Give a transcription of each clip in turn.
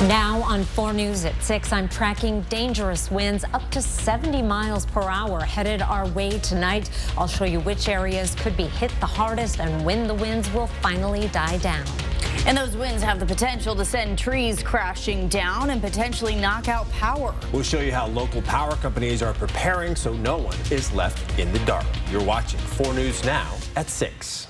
Now on 4 News at 6, I'm tracking dangerous winds up to 70 miles per hour headed our way tonight. I'll show you which areas could be hit the hardest and when the winds will finally die down. And those winds have the potential to send trees crashing down and potentially knock out power. We'll show you how local power companies are preparing so no one is left in the dark. You're watching 4 News now at 6.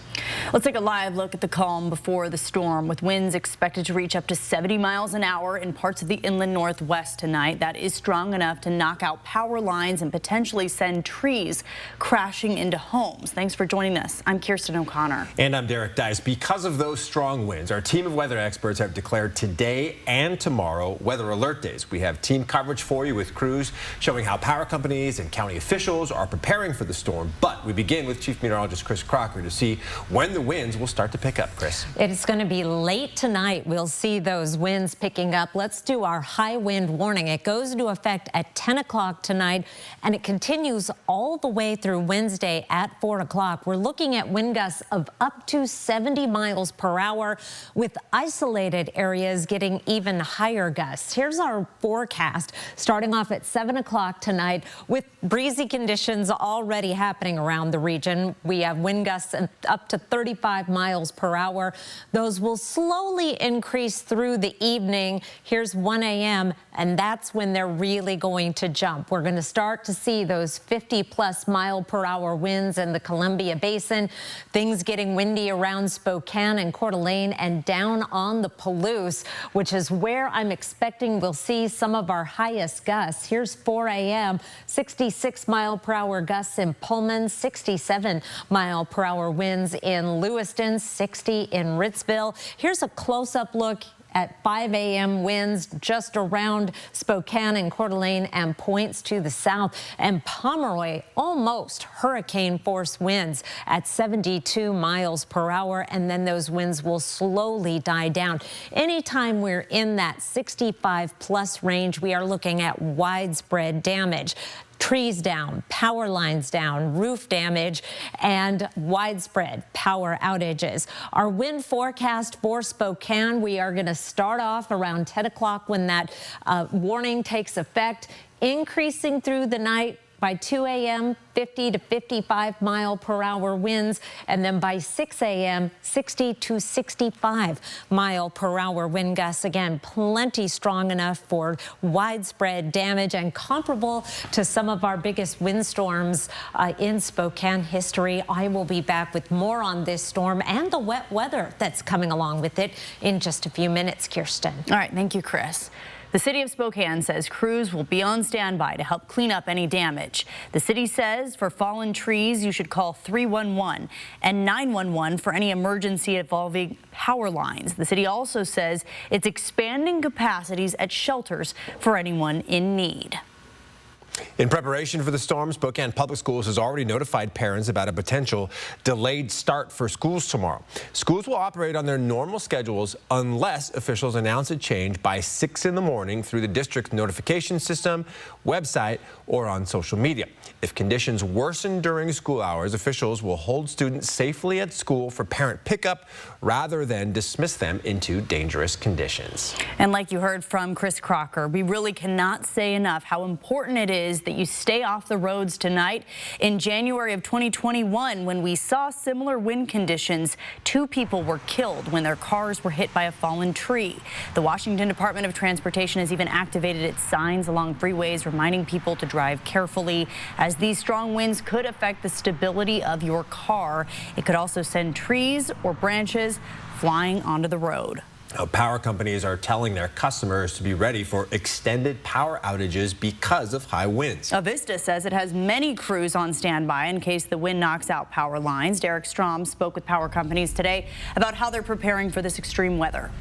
Let's take a live look at the calm before the storm, with winds expected to reach up to 70 miles an hour in parts of the inland northwest tonight. That is strong enough to knock out power lines and potentially send trees crashing into homes. Thanks for joining us. I'm Kirsten O'Connor. And I'm Derek Dice. Because of those strong winds, our team of weather experts have declared today and tomorrow weather alert days. We have team coverage for you with crews showing how power companies and county officials are preparing for the storm. But we begin with Chief Meteorologist Chris Crocker to see when the winds will start to pick up. Chris. It's going to be late tonight. We'll see those winds picking up. Let's do our high wind warning. It goes into effect at 10 o'clock tonight, and it continues all the way through Wednesday at 4 o'clock. We're looking at wind gusts of up to 70 miles per hour, with isolated areas getting even higher gusts. Here's our forecast starting off at 7 o'clock tonight, with breezy conditions already happening around the region. We have wind gusts up to 35 miles per hour. Those will slowly increase through the evening. Here's 1 a.m. and that's when they're really going to jump. We're going to start to see those 50+ mile per hour winds in the Columbia Basin. Things getting windy around Spokane and Coeur d'Alene and down on the Palouse, which is where I'm expecting we'll see some of our highest gusts. Here's 4 a.m. 66 mile per hour gusts in Pullman, 67 mile per hour winds in Lewiston, 60 in Ritzville. Here's a close-up look at 5 a.m. winds just around Spokane and Coeur d'Alene and points to the south, and Pomeroy almost hurricane force winds at 72 miles per hour, and then those winds will slowly die down. Anytime we're in that 65+ range, we are looking at widespread damage. Trees down, power lines down, roof damage, and widespread power outages. Our wind forecast for Spokane, we are going to start off around 10 o'clock when that warning takes effect, increasing through the night. By 2 a.m., 50 to 55 mile per hour winds, and then by 6 a.m., 60 to 65 mile per hour wind gusts. Again, plenty strong enough for widespread damage and comparable to some of our biggest windstorms in Spokane history. I will be back with more on this storm and the wet weather that's coming along with it in just a few minutes, Kirsten. All right, thank you, Chris. The city of Spokane says crews will be on standby to help clean up any damage. The city says for fallen trees, you should call 311 and 911 for any emergency involving power lines. The city also says it's expanding capacities at shelters for anyone in need. In preparation for the storm, Spokane Public Schools has already notified parents about a potential delayed start for schools tomorrow. Schools will operate on their normal schedules unless officials announce a change by 6 in the morning through the district's notification system, website, or on social media. If conditions worsen during school hours, officials will hold students safely at school for parent pickup rather than dismiss them into dangerous conditions. And like you heard from Chris Crocker, we really cannot say enough how important it is that you stay off the roads tonight. In January of 2021, when we saw similar wind conditions, 2 people were killed when their cars were hit by a fallen tree. The Washington Department of Transportation has even activated its signs along freeways, reminding people to drive carefully, as these strong winds could affect the stability of your car. It could also send trees or branches flying onto the road. Now, power companies are telling their customers to be ready for extended power outages because of high winds. Avista says it has many crews on standby in case the wind knocks out power lines. Derek Strom spoke with power companies today about how they're preparing for this extreme weather.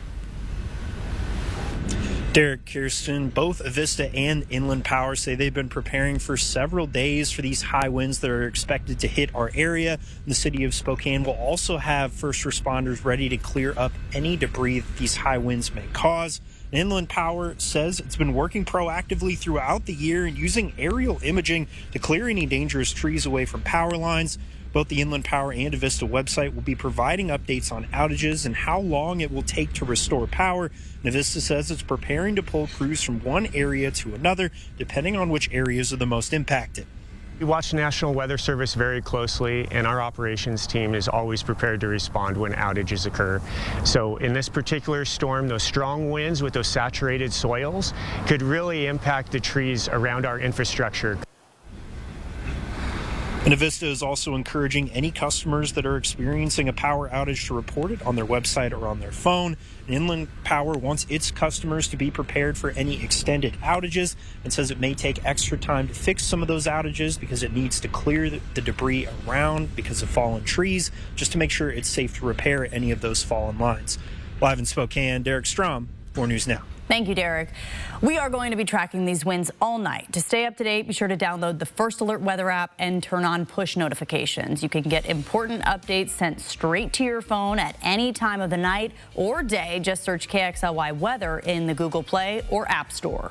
Derek, Kirsten, both Avista and Inland Power say they've been preparing for several days for these high winds that are expected to hit our area. The city of Spokane will also have first responders ready to clear up any debris that these high winds may cause. Inland Power says it's been working proactively throughout the year and using aerial imaging to clear any dangerous trees away from power lines. Both the Inland Power and Avista website will be providing updates on outages and how long it will take to restore power. And Avista says it's preparing to pull crews from one area to another, depending on which areas are the most impacted. We watch National Weather Service very closely, and our operations team is always prepared to respond when outages occur. So in this particular storm, those strong winds with those saturated soils could really impact the trees around our infrastructure. And Avista is also encouraging any customers that are experiencing a power outage to report it on their website or on their phone. And Inland Power wants its customers to be prepared for any extended outages and says it may take extra time to fix some of those outages because it needs to clear the debris around because of fallen trees, just to make sure it's safe to repair any of those fallen lines. Live in Spokane, Derek Strom, 4 News Now. Thank you, Derek. We are going to be tracking these winds all night. To stay up to date, be sure to download the First Alert Weather app and turn on push notifications. You can get important updates sent straight to your phone at any time of the night or day. Just search KXLY Weather in the Google Play or App Store.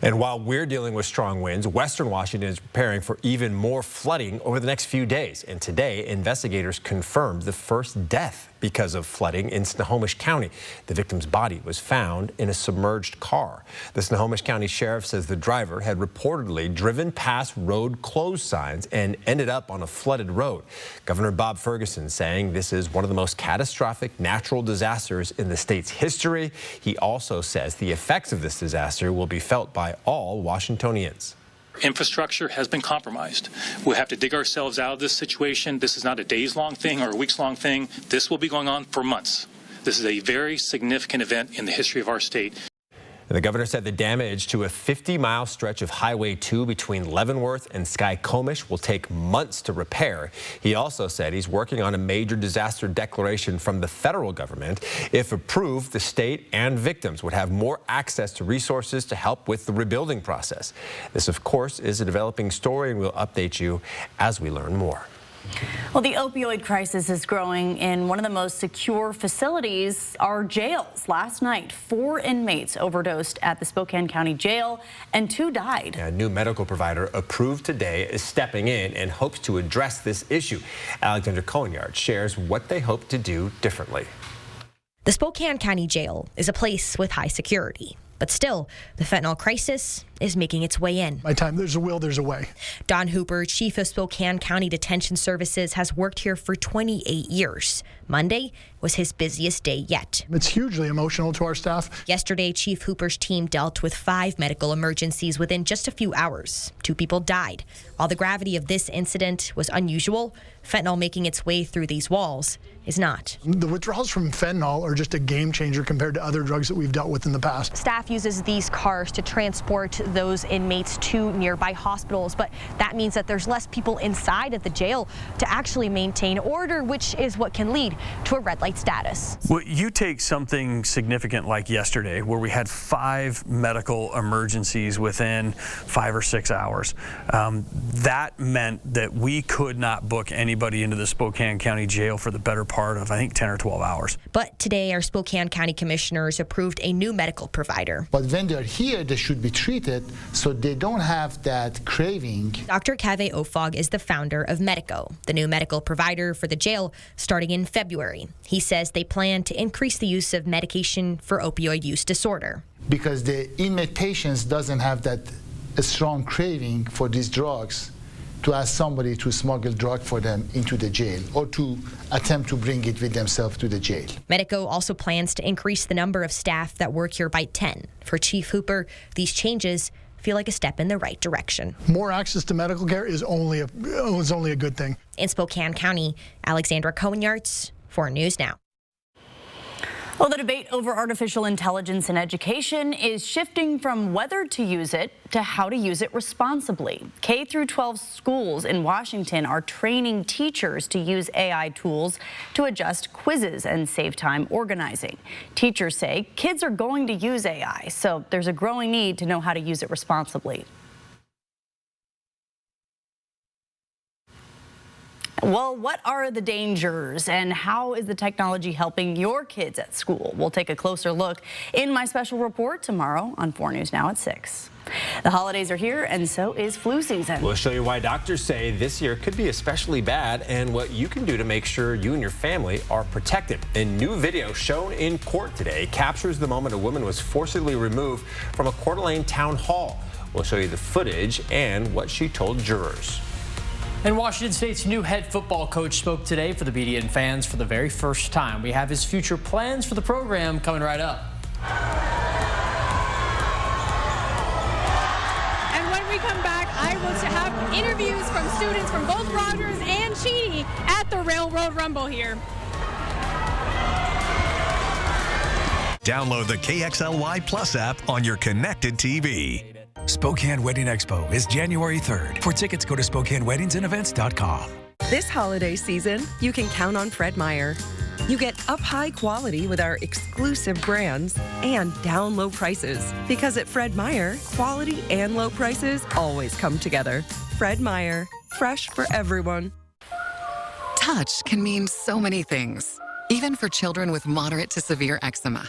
And while we're dealing with strong winds, Western Washington is preparing for even more flooding over the next few days. And today, investigators confirmed the first death because of flooding in Snohomish County. The victim's body was found in a submerged car. The Snohomish County Sheriff says the driver had reportedly driven past road closed signs and ended up on a flooded road. Governor Bob Ferguson saying this is one of the most catastrophic natural disasters in the state's history. He also says the effects of this disaster will be felt by all Washingtonians. Infrastructure has been compromised. We'll have to dig ourselves out of this situation. This is not a days-long thing or a weeks-long thing. This will be going on for months. This is a very significant event in the history of our state. The governor said the damage to a 50-mile stretch of Highway 2 between Leavenworth and Skykomish will take months to repair. He also said he's working on a major disaster declaration from the federal government. If approved, the state and victims would have more access to resources to help with the rebuilding process. This, of course, is a developing story, and we'll update you as we learn more. Well, the opioid crisis is growing in one of the most secure facilities, our jails. Last night, 4 inmates overdosed at the Spokane County Jail and 2 died. A new medical provider approved today is stepping in and hopes to address this issue. Alexandra Coignard shares what they hope to do differently. The Spokane County Jail is a place with high security. But still, the fentanyl crisis is making its way in. By the time there's a will, there's a way. Don Hooper, chief of Spokane County Detention Services, has worked here for 28 years. Monday was his busiest day yet. It's hugely emotional to our staff. Yesterday, Chief Hooper's team dealt with 5 medical emergencies within just a few hours. 2 people died. While the gravity of this incident was unusual, fentanyl making its way through these walls is not. The withdrawals from fentanyl are just a game changer compared to other drugs that we've dealt with in the past. Staff uses these cars to transport those inmates to nearby hospitals, but that means that there's less people inside at the jail to actually maintain order, which is what can lead to a red light status. Well, you take something significant like yesterday, where we had 5 medical emergencies within 5 or 6 hours. That meant that we could not book anybody into the Spokane County Jail for the better part of, I think, 10 or 12 hours. But today, our Spokane County commissioners approved a new medical provider. But when they're here, they should be treated so they don't have that craving. Dr. Kave Ofog is the founder of Medico, the new medical provider for the jail starting in February. He says they plan to increase the use of medication for opioid use disorder. Because the inmate patients doesn't have that strong craving for these drugs to ask somebody to smuggle drug for them into the jail or to attempt to bring it with themselves to the jail. Medico also plans to increase the number of staff that work here by 10. For Chief Hooper, these changes feel like a step in the right direction. More access to medical care is only a good thing. In Spokane County, Alexandra Coignard, 4 News Now. Well, the debate over artificial intelligence in education is shifting from whether to use it to how to use it responsibly. K through 12 schools in Washington are training teachers to use AI tools to adjust quizzes and save time organizing. Teachers say kids are going to use AI, so there's a growing need to know how to use it responsibly. Well, what are the dangers and how is the technology helping your kids at school? We'll take a closer look in my special report tomorrow on 4 News Now at 6. The holidays are here and so is flu season. We'll show you why doctors say this year could be especially bad and what you can do to make sure you and your family are protected. A new video shown in court today captures the moment a woman was forcibly removed from a Coeur d'Alene town hall. We'll show you the footage and what she told jurors. And Washington State's new head football coach spoke today for the BDN fans for the very first time. We have his future plans for the program coming right up. And when we come back, I will have interviews from students from both Rogers and Cheney at the Railroad Rumble here. Download the KXLY Plus app on your connected TV. Spokane Wedding Expo is January 3rd. For tickets, go to SpokaneWeddingsAndEvents.com. This holiday season, you can count on Fred Meyer. You get up high quality with our exclusive brands and down low prices. Because at Fred Meyer, quality and low prices always come together. Fred Meyer, fresh for everyone. Touch can mean so many things, even for children with moderate to severe eczema.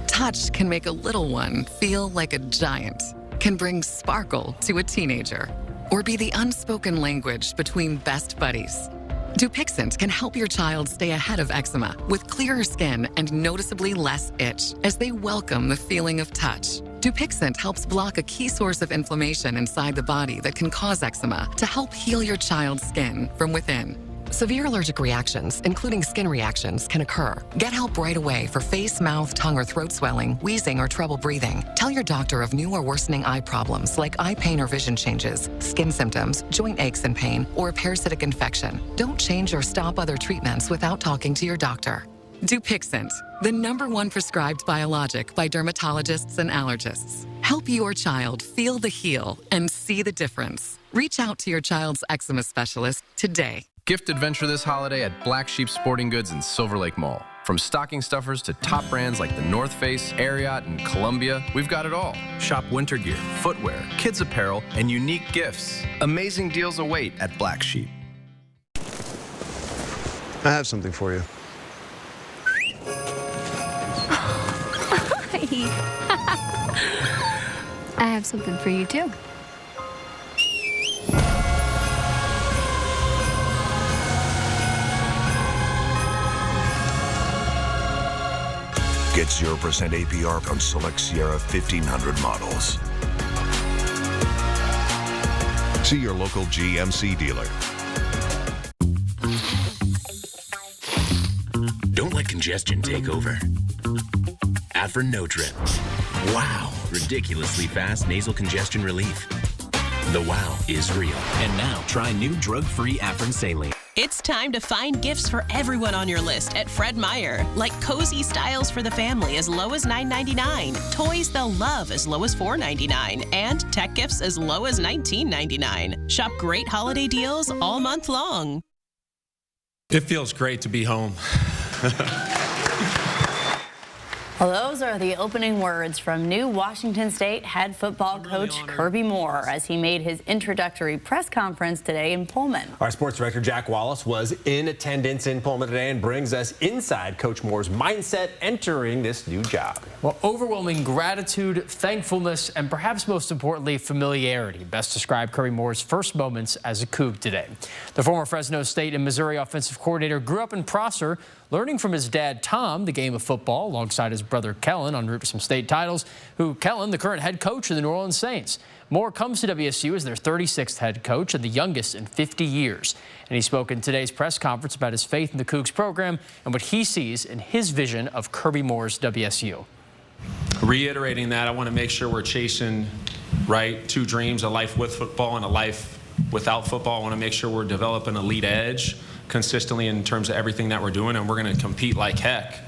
Touch can make a little one feel like a giant, can bring sparkle to a teenager, or be the unspoken language between best buddies. Dupixent can help your child stay ahead of eczema with clearer skin and noticeably less itch as they welcome the feeling of touch. Dupixent helps block a key source of inflammation inside the body that can cause eczema to help heal your child's skin from within. Severe allergic reactions, including skin reactions, can occur. Get help right away for face, mouth, tongue, or throat swelling, wheezing, or trouble breathing. Tell your doctor of new or worsening eye problems like eye pain or vision changes, skin symptoms, joint aches and pain, or a parasitic infection. Don't change or stop other treatments without talking to your doctor. Dupixent, the #1 prescribed biologic by dermatologists and allergists. Help your child feel the heal and see the difference. Reach out to your child's eczema specialist today. Gift adventure this holiday at Black Sheep Sporting Goods in Silver Lake Mall. From stocking stuffers to top brands like the North Face, Ariat, and Columbia, we've got it all. Shop winter gear, footwear, kids apparel, and unique gifts. Amazing deals await at Black Sheep. I have something for you. I have something for you too. Get 0% APR on select Sierra 1500 models. See your local GMC dealer. Don't let congestion take over. Afrin No Trip. Wow, ridiculously fast nasal congestion relief. The wow is real. And now try new drug-free Afrin Saline. It's time to find gifts for everyone on your list at Fred Meyer, like cozy styles for the family as low as $9.99, toys they'll love as low as $4.99, and tech gifts as low as $19.99. Shop great holiday deals all month long. It feels great to be home. Well, those are the opening words from new Washington State head football coach Kirby Moore as he made his introductory press conference today in Pullman. Our sports director Jack Wallace was in attendance in Pullman today and brings us inside Coach Moore's mindset entering this new job. Well, overwhelming gratitude, thankfulness, and perhaps most importantly, familiarity best describe Kirby Moore's first moments as a Coug today. The former Fresno State and Missouri offensive coordinator grew up in Prosser, learning from his dad, Tom, the game of football, alongside his brother, Kellen, en route to some state titles, Kellen, the current head coach of the New Orleans Saints. Moore comes to WSU as their 36th head coach and the youngest in 50 years. And he spoke in today's press conference about his faith in the Cougs program and what he sees in his vision of Kirby Moore's WSU. Reiterating that, I want to make sure we're chasing, two dreams, a life with football and a life without football. I want to make sure we're developing a elite edge consistently in terms of everything that we're doing, and we're going to compete like heck,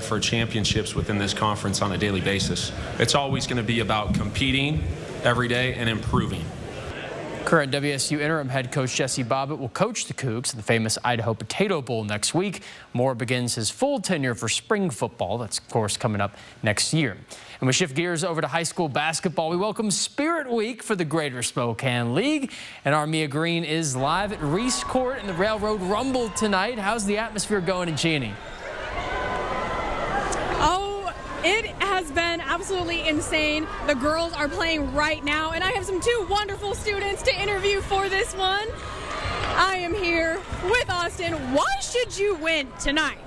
for championships within this conference on a daily basis. It's always going to be about competing every day and improving. Current WSU interim head coach Jesse Bobbitt will coach the Cougs at the famous Idaho Potato Bowl next week. Moore begins his full tenure for spring football. That's, of course, coming up next year. And we shift gears over to high school basketball. We welcome Spirit Week for the Greater Spokane League. And our Mia Green is live at Reese Court in the Railroad Rumble tonight. How's the atmosphere going in Cheney? It has been absolutely insane. The girls are playing right now, and I have two wonderful students to interview for this one. I am here with Austin. Why should you win tonight?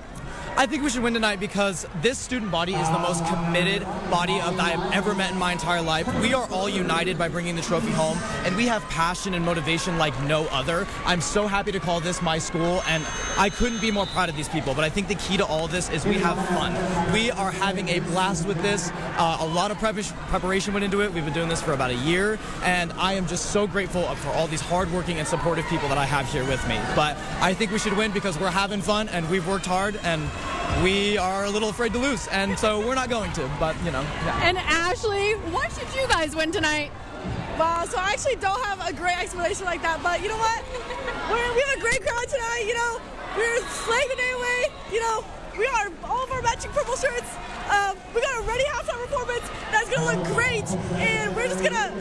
I think we should win tonight because this student body is the most committed body that I've ever met in my entire life. We are all united by bringing the trophy home, and we have passion and motivation like no other. I'm so happy to call this my school, and I couldn't be more proud of these people. But I think the key to all this is we have fun. We are having a blast with this. A lot of preparation went into it. We've been doing this for about a year, and I am just so grateful for all these hardworking and supportive people that I have here with me. But I think we should win because we're having fun, and we've worked hard, and we are a little afraid to lose, and so we're not going to, but, you know. Yeah. And Ashley, why should you guys win tonight? Wow, so I actually don't have a great explanation like that, but you know what? We have a great crowd tonight, you know. We're slaying the day away, you know. We are all of our matching purple shirts. We got a ready halftime performance that's going to look great, and we're just going to,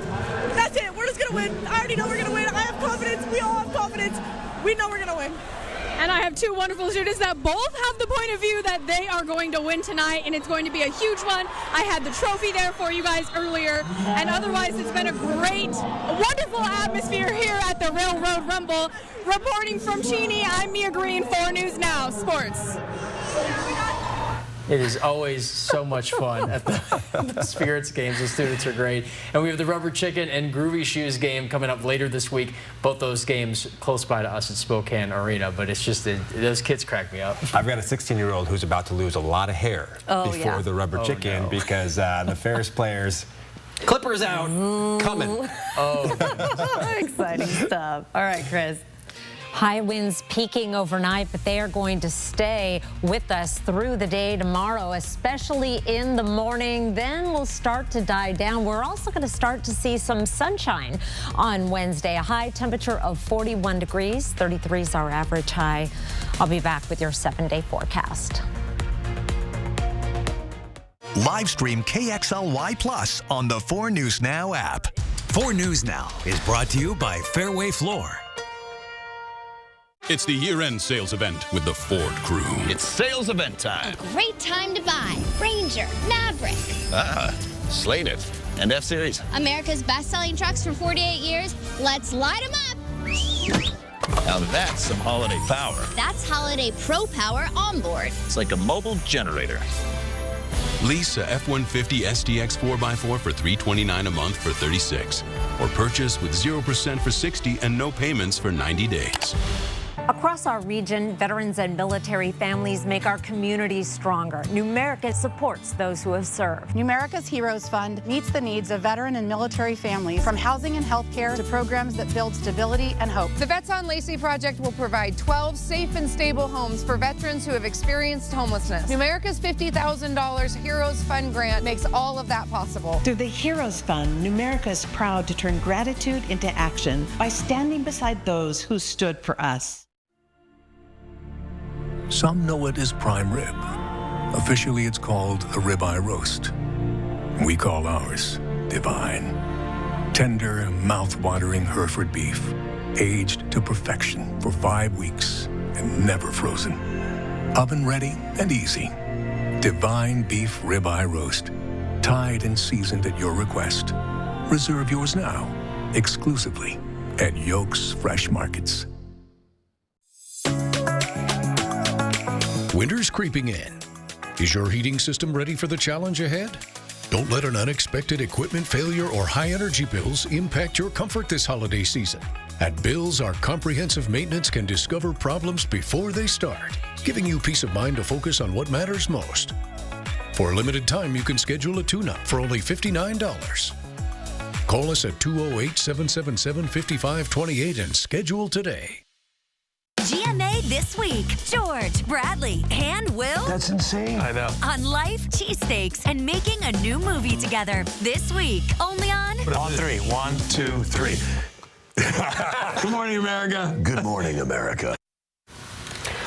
that's it. We're just going to win. I already know we're going to win. I have confidence. We all have confidence. We know we're going to win. And I have two wonderful students that both have the point of view that they are going to win tonight, and it's going to be a huge one. I had the trophy there for you guys earlier, and otherwise it's been a great, wonderful atmosphere here at the Railroad Rumble. Reporting from Cheney, I'm Mia Green, 4 News Now Sports. It is always so much fun at the Spirits games. The students are great. And we have the Rubber Chicken and Groovy Shoes game coming up later this week. Both those games close by to us at Spokane Arena. But it's just, those kids crack me up. I've got a 16-year-old who's about to lose a lot of hair before the Rubber Chicken because the Ferris players, Clippers out, coming. Exciting stuff. All right, Chris. High winds peaking overnight, but they are going to stay with us through the day tomorrow, especially in the morning. Then we'll start to die down. We're also going to start to see some sunshine on Wednesday. A high temperature of 41 degrees. 33 is our average high. I'll be back with your 7-day forecast. Live stream KXLY Plus on the 4 News Now app. 4 News Now is brought to you by Fairway Floor. It's the year-end sales event with the Ford crew. It's sales event time. A great time to buy Ranger, Maverick. Slate It, and F-Series. America's best-selling trucks for 48 years. Let's light them up. Now that's some holiday power. That's Holiday Pro Power onboard. It's like a mobile generator. Lease a F-150 SDX 4x4 for $329 a month for 36. Or purchase with 0% for 60 and no payments for 90 days. Across our region, veterans and military families make our communities stronger. Numerica supports those who have served. Numerica's Heroes Fund meets the needs of veteran and military families, from housing and health care to programs that build stability and hope. The Vets on Lacey Project will provide 12 safe and stable homes for veterans who have experienced homelessness. Numerica's $50,000 Heroes Fund grant makes all of that possible. Through the Heroes Fund, Numerica is proud to turn gratitude into action by standing beside those who stood for us. Some know it as prime rib. Officially, it's called a ribeye roast. We call ours divine. Tender, mouth-watering Hereford beef, aged to perfection for 5 weeks and never frozen. Oven ready and easy. Divine beef ribeye roast, tied and seasoned at your request. Reserve yours now, exclusively at Yoke's Fresh Markets. Winter's creeping in. Is your heating system ready for the challenge ahead? Don't let an unexpected equipment failure or high energy bills impact your comfort this holiday season. At Bills, our comprehensive maintenance can discover problems before they start, giving you peace of mind to focus on what matters most. For a limited time, you can schedule a tune-up for only $59. Call us at 208-777-5528 and schedule today. GMA this week. George, Bradley, and Will. That's insane. I know. On life, cheesesteaks, and making a new movie together. This week, only on... On 3. 1, 2, 3. Good morning, America. Good morning, America.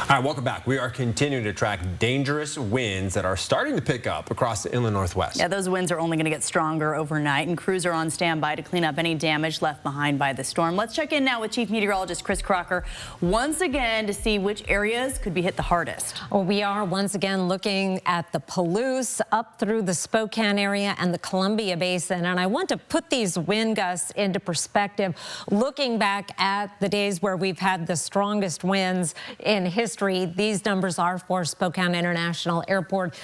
All right, welcome back. We are continuing to track dangerous winds that are starting to pick up across the inland Northwest. Yeah, those winds are only going to get stronger overnight, and crews are on standby to clean up any damage left behind by the storm. Let's check in now with Chief Meteorologist Chris Crocker once again to see which areas could be hit the hardest. Well, we are once again looking at the Palouse up through the Spokane area and the Columbia Basin. And I want to put these wind gusts into perspective, looking back at the days where we've had the strongest winds in history. These numbers are for Spokane International Airport.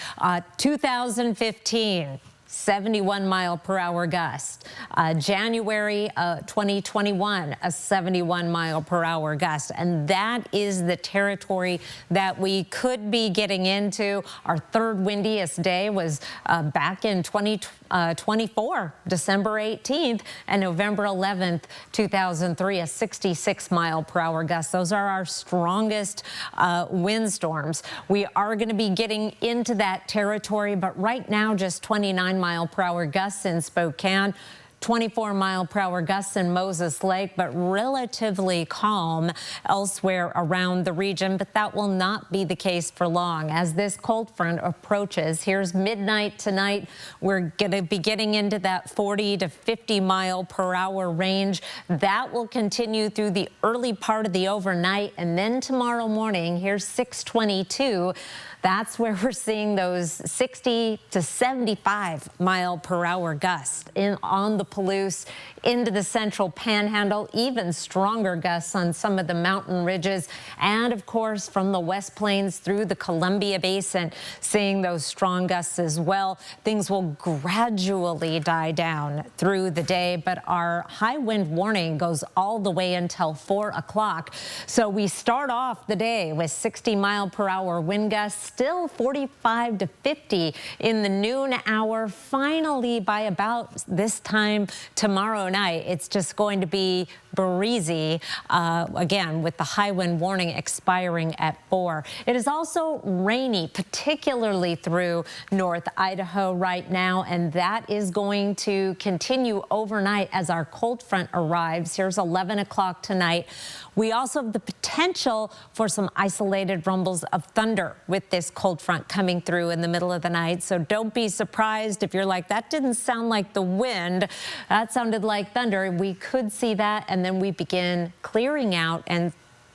2015. 71-mile-per-hour gust. January 2021, a 71-mile-per-hour gust. And that is the territory that we could be getting into. Our third windiest day was back in 2024, December 18th, and November 11th, 2003, a 66-mile-per-hour gust. Those are our strongest windstorms. We are going to be getting into that territory, but right now just 29-mile-per-hour gusts in Spokane, 24-mile-per-hour gusts in Moses Lake, but relatively calm elsewhere around the region. But that will not be the case for long. As this cold front approaches, here's midnight tonight. We're going to be getting into that 40 to 50-mile-per-hour range. That will continue through the early part of the overnight. And then tomorrow morning, here's 6:22. That's where we're seeing those 60 to 75-mile-per-hour gusts on the Palouse into the central panhandle, even stronger gusts on some of the mountain ridges, and of course from the West Plains through the Columbia Basin, seeing those strong gusts as well. Things will gradually die down through the day, but our high wind warning goes all the way until 4 o'clock. So we start off the day with 60-mile-per-hour wind gusts, still 45 to 50 in the noon hour. Finally, by about this time tomorrow night, it's just going to be breezy again, with the high wind warning expiring at 4. It is also rainy, particularly through North Idaho right now, and that is going to continue overnight as our cold front arrives. Here's 11 o'clock tonight. We also have the potential for some isolated rumbles of thunder with this cold front coming through in the middle of the night. So don't be surprised if you're like, that didn't sound like the wind. That sounded like thunder. We could see that, and then we begin clearing out and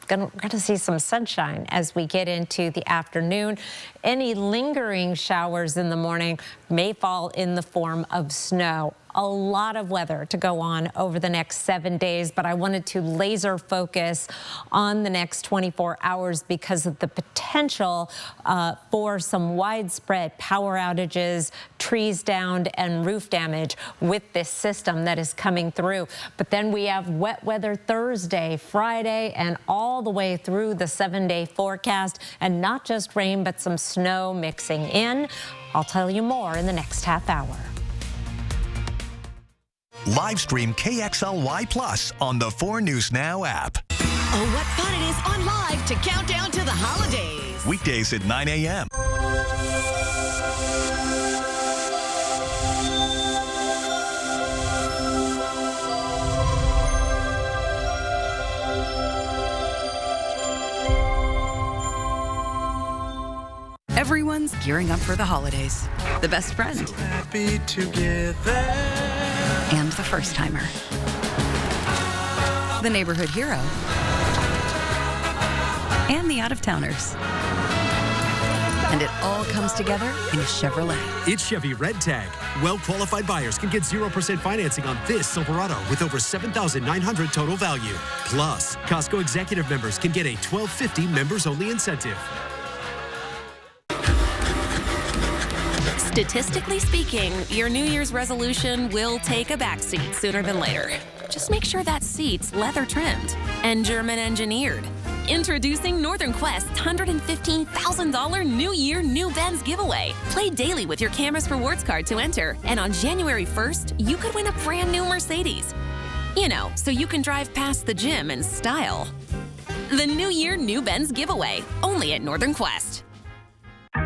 going to see some sunshine as we get into the afternoon. Any lingering showers in the morning may fall in the form of snow. A lot of weather to go on over the next 7 days, but I wanted to laser focus on the next 24 hours because of the potential for some widespread power outages, trees downed, and roof damage with this system that is coming through. But then we have wet weather Thursday, Friday, and all the way through the 7-day forecast, and not just rain, but some snow mixing in. I'll tell you more in the next half hour. Live stream KXLY Plus on the 4 News Now app. Oh, what fun it is on Live to count down to the holidays. Weekdays at 9 a.m. Everyone's gearing up for the holidays. The best friend. So happy together. And the first timer. The neighborhood hero. And the out-of-towners. And it all comes together in a Chevrolet. It's Chevy Red Tag. Well-qualified buyers can get 0% financing on this Silverado with over $7,900 total value. Plus, Costco Executive members can get a $12.50 members-only incentive. Statistically speaking, your New Year's resolution will take a backseat sooner than later. Just make sure that seat's leather trimmed and German engineered. Introducing Northern Quest's $115,000 New Year New Benz giveaway. Play daily with your Cameras Rewards card to enter, and on January 1st, you could win a brand new Mercedes. You know, so you can drive past the gym in style. The New Year New Benz giveaway, only at Northern Quest.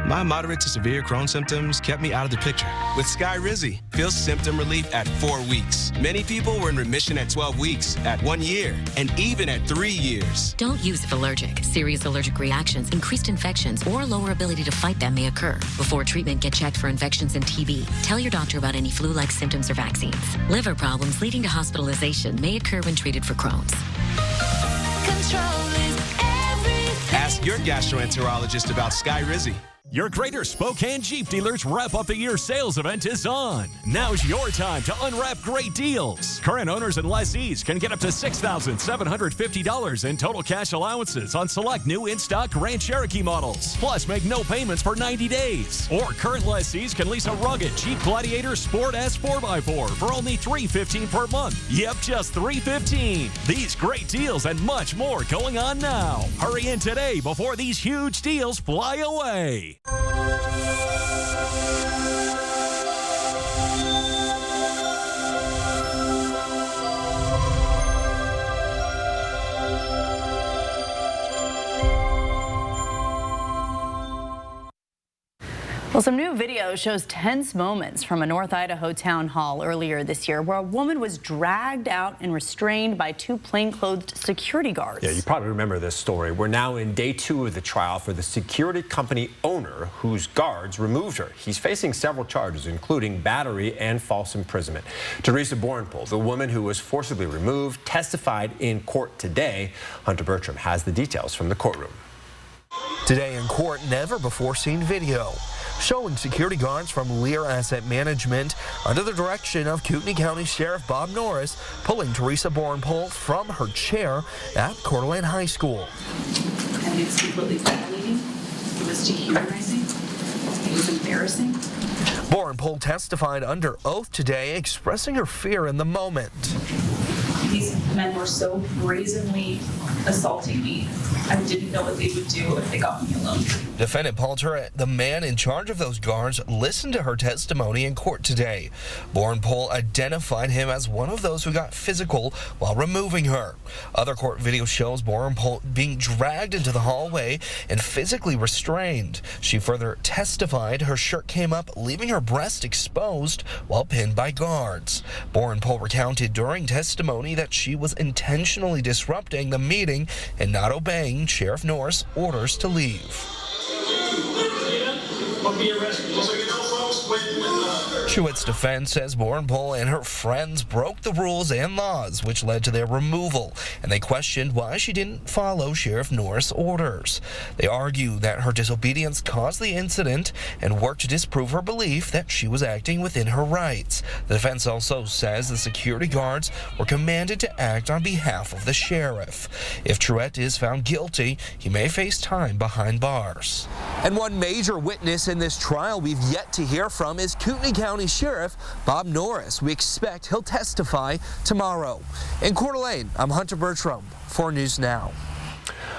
My moderate to severe Crohn's symptoms kept me out of the picture. With Skyrizi, feel symptom relief at 4 weeks. Many people were in remission at 12 weeks, at 1 year, and even at 3 years. Don't use if allergic. Serious allergic reactions, increased infections, or lower ability to fight them may occur. Before treatment, get checked for infections and TB. Tell your doctor about any flu-like symptoms or vaccines. Liver problems leading to hospitalization may occur when treated for Crohn's. Control is everything. Ask your gastroenterologist about Skyrizi. Your Greater Spokane Jeep Dealers Wrap-Up the Year sales event is on. Now's your time to unwrap great deals. Current owners and lessees can get up to $6,750 in total cash allowances on select new in-stock Grand Cherokee models. Plus, make no payments for 90 days. Or current lessees can lease a rugged Jeep Gladiator Sport S 4x4 for only $315 per month. Yep, just $315. These great deals and much more going on now. Hurry in today before these huge deals fly away. Well, some new video shows tense moments from a North Idaho town hall earlier this year where a woman was dragged out and restrained by 2 plainclothed security guards. Yeah, you probably remember this story. We're now in day 2 of the trial for the security company owner whose guards removed her. He's facing several charges, including battery and false imprisonment. Teresa Borenpool, the woman who was forcibly removed, testified in court today. Hunter Bertram has the details from the courtroom. Today in court, never before seen video showing security guards from Lear Asset Management under the direction of Kootenai County Sheriff Bob Norris pulling Teresa Borenpool from her chair at Coeur d'Alene High School. And it's completely violating. It was dehumanizing. It was embarrassing. Borenpool testified under oath today, expressing her fear in the moment. These men were so brazenly assaulting me. I didn't know what they would do if they got me alone. Defendant Paul Turret, the man in charge of those guards, listened to her testimony in court today. Borenpool identified him as one of those who got physical while removing her. Other court video shows Borenpool being dragged into the hallway and physically restrained. She further testified her shirt came up, leaving her breast exposed while pinned by guards. Borenpool recounted during testimony that she was intentionally disrupting the meeting and not obeying Sheriff Norris' orders to leave. Truett's defense says Borenpool and her friends broke the rules and laws, which led to their removal, and they questioned why she didn't follow Sheriff Norris' orders. They argue that her disobedience caused the incident and worked to disprove her belief that she was acting within her rights. The defense also says the security guards were commanded to act on behalf of the sheriff. If Truett is found guilty, he may face time behind bars. And one major witness in this trial we've yet to hear from is Kootenai County Sheriff Bob Norris. We expect he'll testify tomorrow. In Coeur d'Alene, I'm Hunter Bertram, 4 News Now.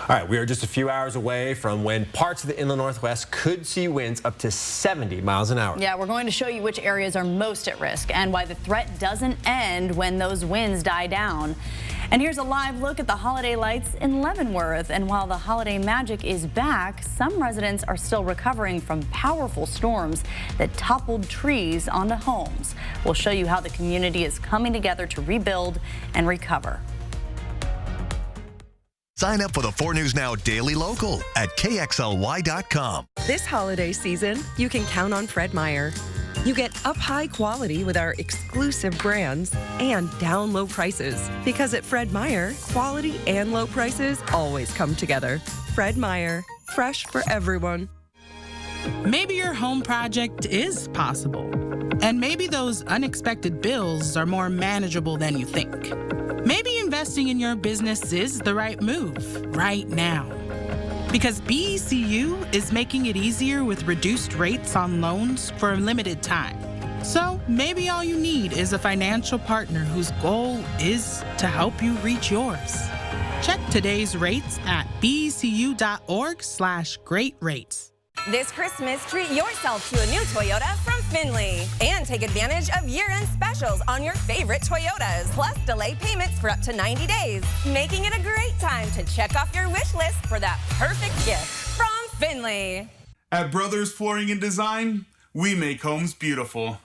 All right, we are just a few hours away from when parts of the inland Northwest could see winds up to 70 miles an hour. Yeah, we're going to show you which areas are most at risk and why the threat doesn't end when those winds die down. And here's a live look at the holiday lights in Leavenworth. And while the holiday magic is back, some residents are still recovering from powerful storms that toppled trees onto homes. We'll show you how the community is coming together to rebuild and recover. Sign up for the 4 News Now Daily Local at KXLY.com. This holiday season, you can count on Fred Meyer. You get up high quality with our exclusive brands and down low prices. Because at Fred Meyer, quality and low prices always come together. Fred Meyer, fresh for everyone. Maybe your home project is possible. And maybe those unexpected bills are more manageable than you think. Maybe investing in your business is the right move right now. Because BECU is making it easier with reduced rates on loans for a limited time. So maybe all you need is a financial partner whose goal is to help you reach yours. Check today's rates at becu.org/great rates. This Christmas, treat yourself to a new Toyota from Findlay. And take advantage of year-end specials on your favorite Toyotas. Plus, delay payments for up to 90 days. Making it a great time to check off your wish list for that perfect gift from Findlay. At Brothers Flooring and Design, we make homes beautiful.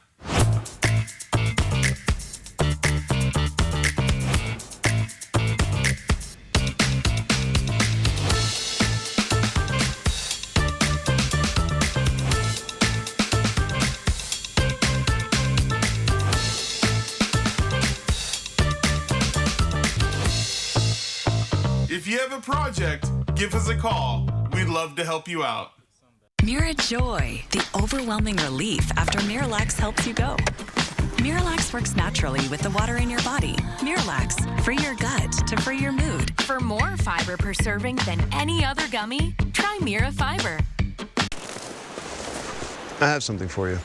If you have a project, give us a call. We'd love to help you out. Mirajoy, the overwhelming relief after Miralax helps you go. Miralax works naturally with the water in your body. Miralax, free your gut to free your mood. For more fiber per serving than any other gummy, try Mira Fiber. I have something for you.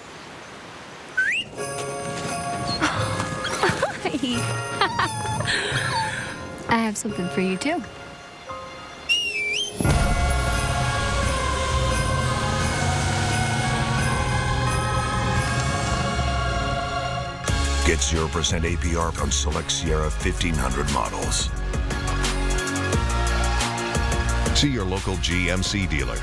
I have something for you too. Get 0% APR on select Sierra 1500 models. See your local GMC dealer.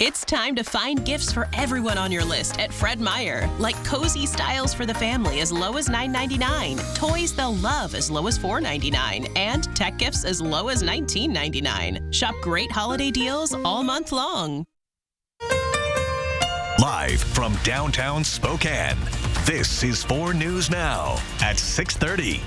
It's time to find gifts for everyone on your list at Fred Meyer, like cozy styles for the family as low as $9.99, toys they'll love as low as $4.99, and tech gifts as low as $19.99. Shop great holiday deals all month long. Live from downtown Spokane, this is 4 News Now at 6:30.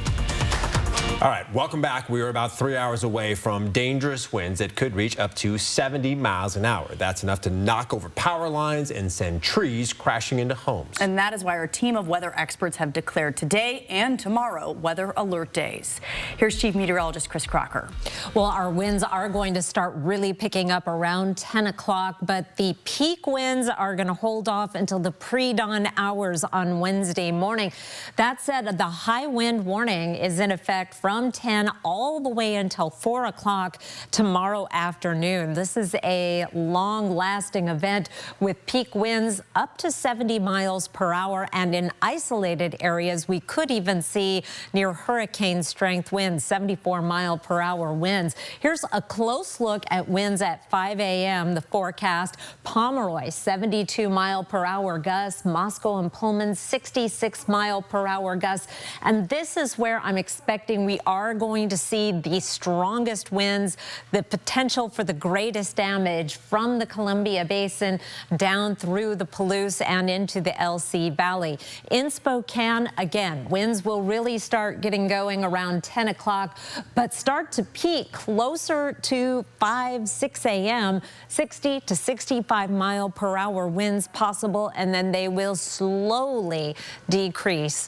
All right, welcome back. We are about 3 hours away from dangerous winds that could reach up to 70 miles an hour. That's enough to knock over power lines and send trees crashing into homes. And that is why our team of weather experts have declared today and tomorrow weather alert days. Here's Chief Meteorologist Chris Crocker. Well, our winds are going to start really picking up around 10 o'clock, but the peak winds are going to hold off until the pre-dawn hours on Wednesday morning. That said, the high wind warning is in effect from 10 all the way until 4 o'clock tomorrow afternoon. This is a long-lasting event with peak winds up to 70 miles per hour, and in isolated areas we could even see near hurricane strength winds, 74 mile per hour winds. Here's a close look at winds at 5 a.m. The forecast: Pomeroy 72 mile per hour gusts, Moscow and Pullman 66 mile per hour gusts, and this is where I'm expecting we are going to see the strongest winds, the potential for the greatest damage from the Columbia Basin down through the Palouse and into the LC Valley. In Spokane, again, winds will really start getting going around 10 o'clock, but start to peak closer to 5, 6 a.m., 60 to 65 mile per hour winds possible, and then they will slowly decrease.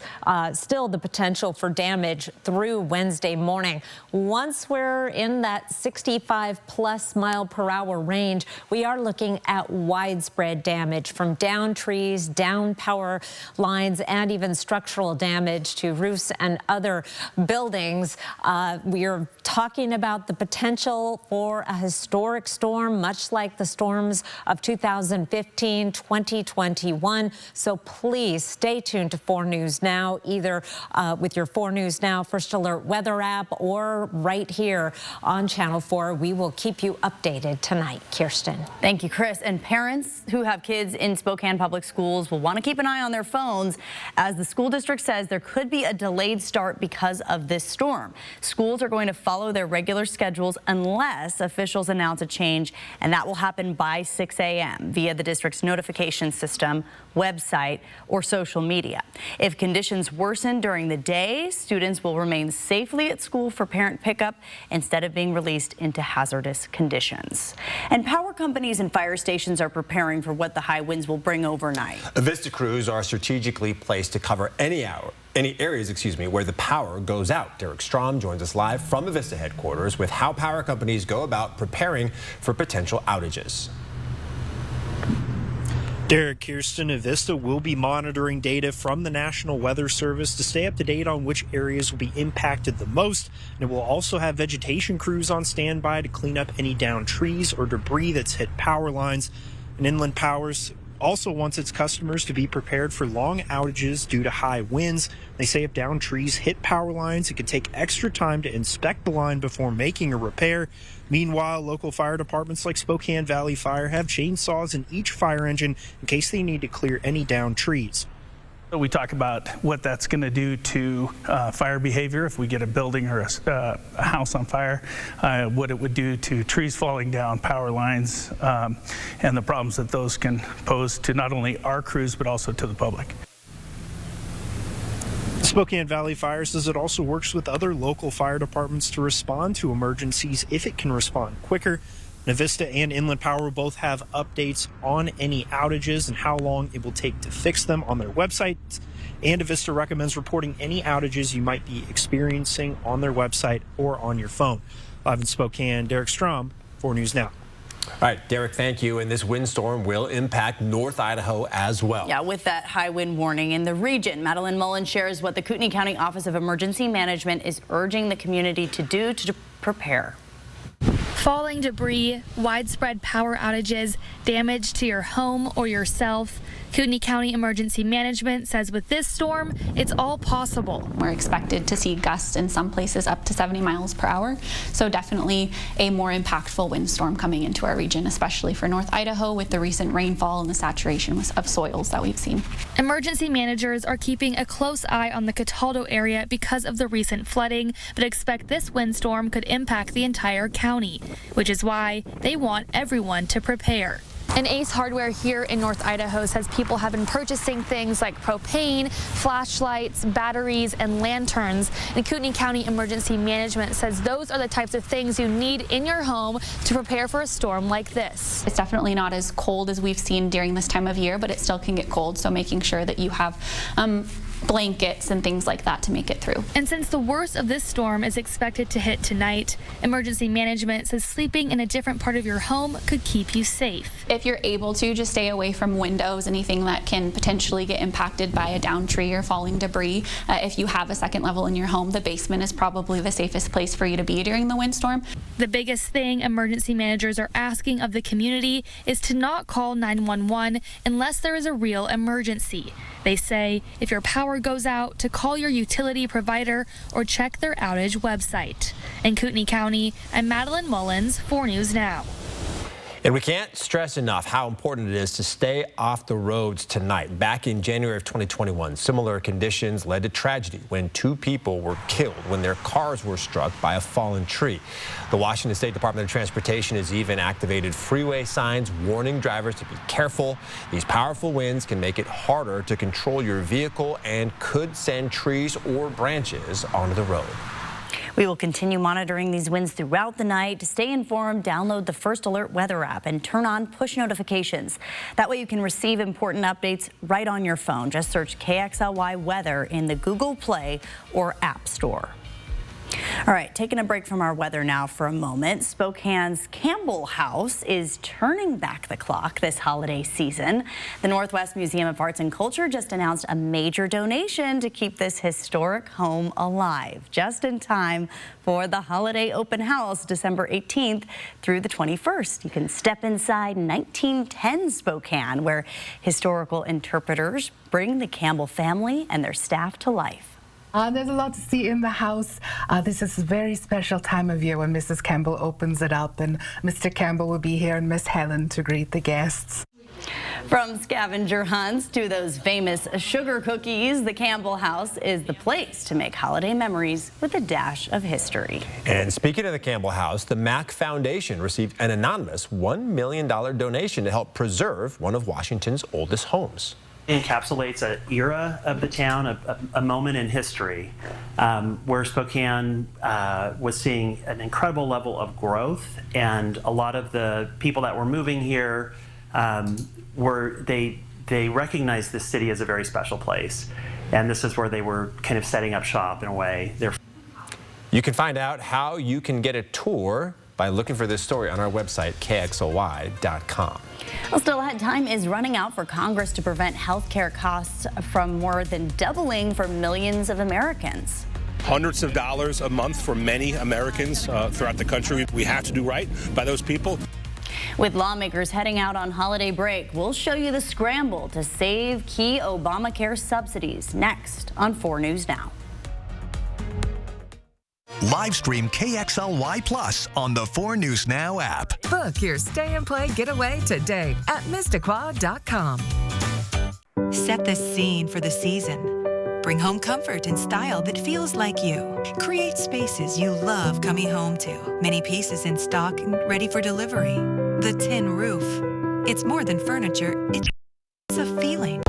Still the potential for damage through Wednesday morning. Once we're in that 65 plus mile per hour range, we are looking at widespread damage from down trees, down power lines, and even structural damage to roofs and other buildings. We are talking about the potential for a historic storm, much like the storms of 2015, 2021. So please stay tuned to 4 News Now, either with your 4 News Now First Alert weather app or right here on Channel 4. We will keep you updated tonight. Kirsten. Thank you, Chris. And parents who have kids in Spokane Public Schools will want to keep an eye on their phones, as the school district says there could be a delayed start because of this storm. Schools are going to follow their regular schedules unless officials announce a change, and that will happen by 6 a.m. via the district's notification system, website, or social media. If conditions worsen during the day, students will remain safely at school for parent pickup instead of being released into hazardous conditions. And power companies and fire stations are preparing for what the high winds will bring overnight. Vista crews are strategically placed to cover any areas, where the power goes out. Derek Strom joins us live from the Vista headquarters with how power companies go about preparing for potential outages. Derek, Kirsten, Avista will be monitoring data from the National Weather Service to stay up to date on which areas will be impacted the most. And it will also have vegetation crews on standby to clean up any downed trees or debris that's hit power lines. And Inland Power's also wants its customers to be prepared for long outages due to high winds. They say if downed trees hit power lines, it could take extra time to inspect the line before making a repair. Meanwhile, local fire departments like Spokane Valley Fire have chainsaws in each fire engine in case they need to clear any downed trees. We talk about what that's going to do to fire behavior if we get a building or a house on fire, what it would do to trees falling down, power lines, and the problems that those can pose to not only our crews but also to the public. Spokane Valley Fire says it also works with other local fire departments to respond to emergencies if it can respond quicker. Navista and Inland Power will both have updates on any outages and how long it will take to fix them on their website. And Navista recommends reporting any outages you might be experiencing on their website or on your phone. Live in Spokane, Derek Strom, 4 News Now. All right, Derek, thank you. And this windstorm will impact North Idaho as well. Yeah, with that high wind warning in the region. Madeline Mullins shares what the Kootenai County Office of Emergency Management is urging the community to do to prepare. Falling debris, widespread power outages, damage to your home or yourself. Kootenai County Emergency Management says with this storm, it's all possible. We're expected to see gusts in some places up to 70 miles per hour. So definitely a more impactful windstorm coming into our region, especially for North Idaho with the recent rainfall and the saturation of soils that we've seen. Emergency managers are keeping a close eye on the Cataldo area because of the recent flooding, but expect this windstorm could impact the entire county, which is why they want everyone to prepare. And Ace Hardware here in North Idaho says people have been purchasing things like propane, flashlights, batteries, and lanterns. And Kootenai County Emergency Management says those are the types of things you need in your home to prepare for a storm like this. It's definitely not as cold as we've seen during this time of year, but it still can get cold. So making sure that you have blankets and things like that to make it through. And since the worst of this storm is expected to hit tonight, Emergency Management says sleeping in a different part of your home could keep you safe. If you're able to, just stay away from windows, anything that can potentially get impacted by a downed tree or falling debris. If you have a second level in your home, the basement is probably the safest place for you to be during the windstorm. The biggest thing emergency managers are asking of the community is to not call 911 unless there is a real emergency. They say if your power goes out, to call your utility provider or check their outage website. In Kootenai County, I'm Madeline Mullins, 4 News Now. And we can't stress enough how important it is to stay off the roads tonight. Back in January of 2021, similar conditions led to tragedy when 2 people were killed when their cars were struck by a fallen tree. The Washington State Department of Transportation has even activated freeway signs warning drivers to be careful. These powerful winds can make it harder to control your vehicle and could send trees or branches onto the road. We will continue monitoring these winds throughout the night. To stay informed, download the First Alert weather app and turn on push notifications. That way you can receive important updates right on your phone. Just search KXLY Weather in the Google Play or App Store. All right, taking a break from our weather now for a moment. Spokane's Campbell House is turning back the clock this holiday season. The Northwest Museum of Arts and Culture just announced a major donation to keep this historic home alive, just in time for the holiday open house, December 18th through the 21st. You can step inside 1910 Spokane, where historical interpreters bring the Campbell family and their staff to life. There's a lot to see in the house. This is a very special time of year when Mrs. Campbell opens it up, and Mr. Campbell will be here and Miss Helen to greet the guests. From scavenger hunts to those famous sugar cookies, the Campbell House is the place to make holiday memories with a dash of history. And speaking of the Campbell House, the Mack Foundation received an anonymous $1 million donation to help preserve one of Washington's oldest homes. Encapsulates an era of the town, a moment in history where Spokane was seeing an incredible level of growth, and a lot of the people that were moving here they recognized this city as a very special place, and this is where they were kind of setting up shop in a way. You can find out how you can get a tour by looking for this story on our website, KXLY.com. Well, still ahead, time is running out for Congress to prevent health care costs from more than doubling for millions of Americans. Hundreds of dollars a month for many Americans throughout the country. We have to do right by those people. With lawmakers heading out on holiday break, we'll show you the scramble to save key Obamacare subsidies next on 4 News Now. Live stream KXLY Plus on the 4 News Now app. Book your stay and play getaway today at Mistaqua.com. Set the scene for the season. Bring home comfort and style that feels like you. Create spaces you love coming home to. Many pieces in stock and ready for delivery. The Tin Roof. It's more than furniture, it's a feeling.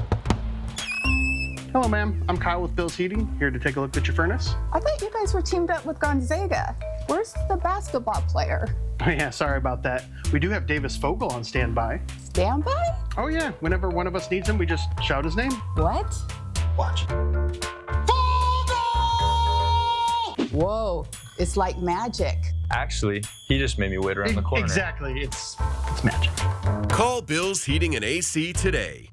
Hello, ma'am. I'm Kyle with Bill's Heating, here to take a look at your furnace. I thought you guys were teamed up with Gonzaga. Where's the basketball player? Oh, yeah, sorry about that. We do have Davis Fogel on standby. Standby? Oh, yeah. Whenever one of us needs him, we just shout his name. What? Watch. Whoa, it's like magic. Actually, he just made me wait around the corner. Exactly. It's magic. Call Bill's Heating and AC today.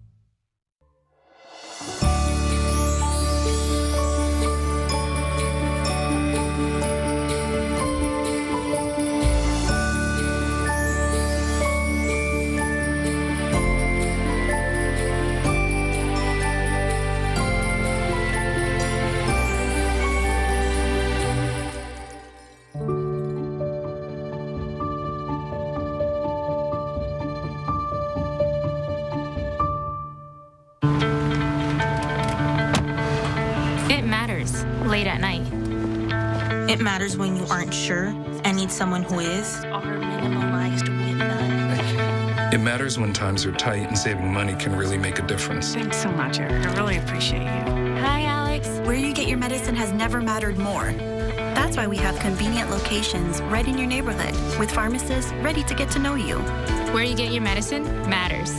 Late at night. It matters when you aren't sure and need someone who is. Our minimalized with none. It matters when times are tight and saving money can really make a difference. Thanks so much, Eric. I really appreciate you. Hi, Alex. Where you get your medicine has never mattered more. That's why we have convenient locations right in your neighborhood with pharmacists ready to get to know you. Where you get your medicine matters.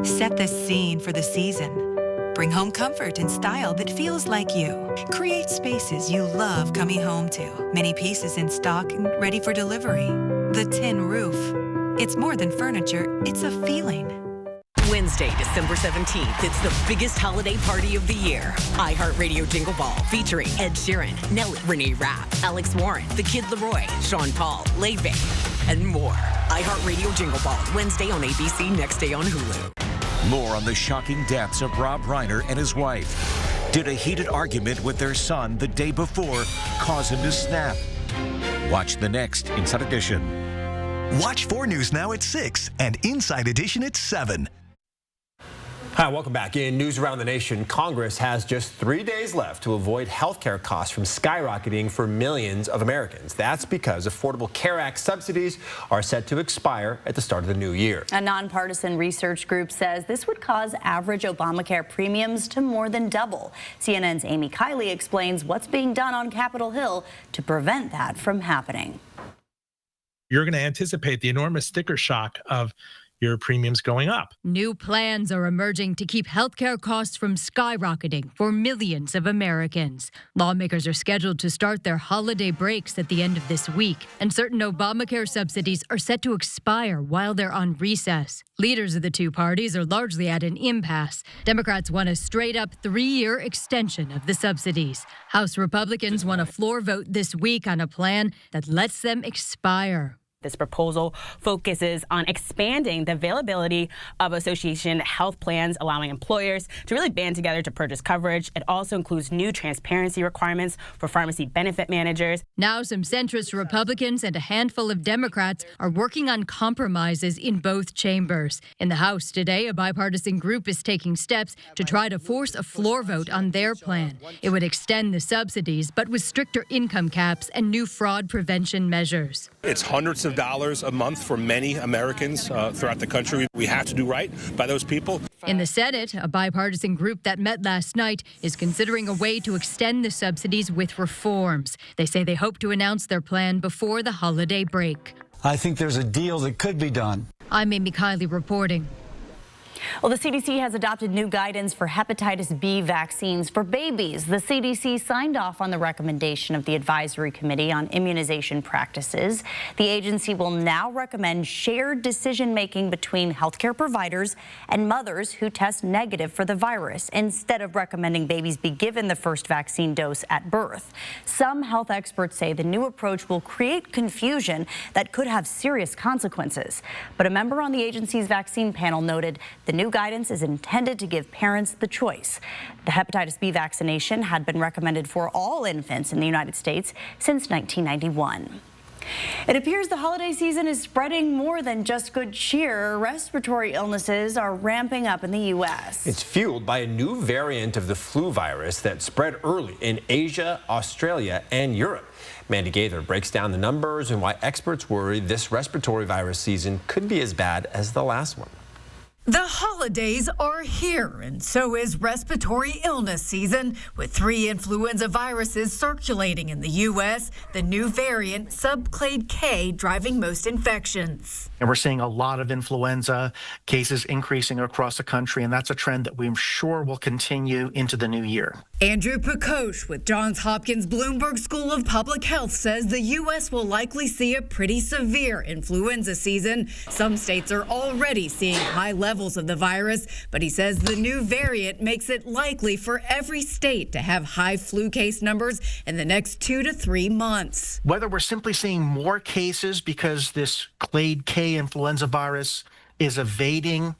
Set the scene for the season. Bring home comfort and style that feels like you. Create spaces you love coming home to. Many pieces in stock and ready for delivery. The Tin Roof. It's more than furniture, it's a feeling. Wednesday, December 17th, it's the biggest holiday party of the year. iHeartRadio Jingle Ball featuring Ed Sheeran, Nelly, Renee Rapp, Alex Warren, The Kid Laroi, Sean Paul, Le'Veon, and more. iHeartRadio Jingle Ball, Wednesday on ABC, next day on Hulu. More on the shocking deaths of Rob Reiner and his wife. Did a heated argument with their son the day before cause him to snap? Watch the next Inside Edition. Watch 4 News Now at 6 and Inside Edition at 7. Hi, welcome back. In news around the nation, Congress has just 3 days left to avoid health care costs from skyrocketing for millions of Americans. That's because Affordable Care Act subsidies are set to expire at the start of the new year. A nonpartisan research group says this would cause average Obamacare premiums to more than double. CNN's Amy Kiley explains what's being done on Capitol Hill to prevent that from happening. You're going to anticipate the enormous sticker shock of your premiums going up. New plans are emerging to keep healthcare costs from skyrocketing for millions of Americans. Lawmakers are scheduled to start their holiday breaks at the end of this week, and certain Obamacare subsidies are set to expire while they're on recess. Leaders of the two parties are largely at an impasse. Democrats want a straight-up 3-year extension of the subsidies. House Republicans want a floor vote this week on a plan that lets them expire. This proposal focuses on expanding the availability of association health plans, allowing employers to really band together to purchase coverage. It also includes new transparency requirements for pharmacy benefit managers. Now some centrist Republicans and a handful of Democrats are working on compromises in both chambers. In the House today, a bipartisan group is taking steps to try to force a floor vote on their plan. It would extend the subsidies, but with stricter income caps and new fraud prevention measures. It's hundreds of dollars a month for many Americans throughout the country. We have to do right by those people. In the Senate, a bipartisan group that met last night is considering a way to extend the subsidies with reforms. They say they hope to announce their plan before the holiday break. I think there's a deal that could be done. I'm Amy Kiley reporting. Well, the CDC has adopted new guidance for hepatitis B vaccines for babies. The CDC signed off on the recommendation of the Advisory Committee on Immunization Practices. The agency will now recommend shared decision-making between healthcare providers and mothers who test negative for the virus, instead of recommending babies be given the first vaccine dose at birth. Some health experts say the new approach will create confusion that could have serious consequences. But a member on the agency's vaccine panel noted the new guidance is intended to give parents the choice. The hepatitis B vaccination had been recommended for all infants in the United States since 1991. It appears the holiday season is spreading more than just good cheer. Respiratory illnesses are ramping up in the U.S. It's fueled by a new variant of the flu virus that spread early in Asia, Australia, and Europe. Mandy Gaither breaks down the numbers and why experts worry this respiratory virus season could be as bad as the last one. The holidays are here, and so is respiratory illness season, with 3 influenza viruses circulating in the U.S., the new variant, subclade K, driving most infections. And we're seeing a lot of influenza cases increasing across the country, and that's a trend that we're sure will continue into the new year. Andrew Pakosh with Johns Hopkins Bloomberg School of Public Health says the U.S. will likely see a pretty severe influenza season. Some states are already seeing high levels of the virus, but he says the new variant makes it likely for every state to have high flu case numbers in the next 2 to 3 months. Whether we're simply seeing more cases because this clade K influenza virus is evading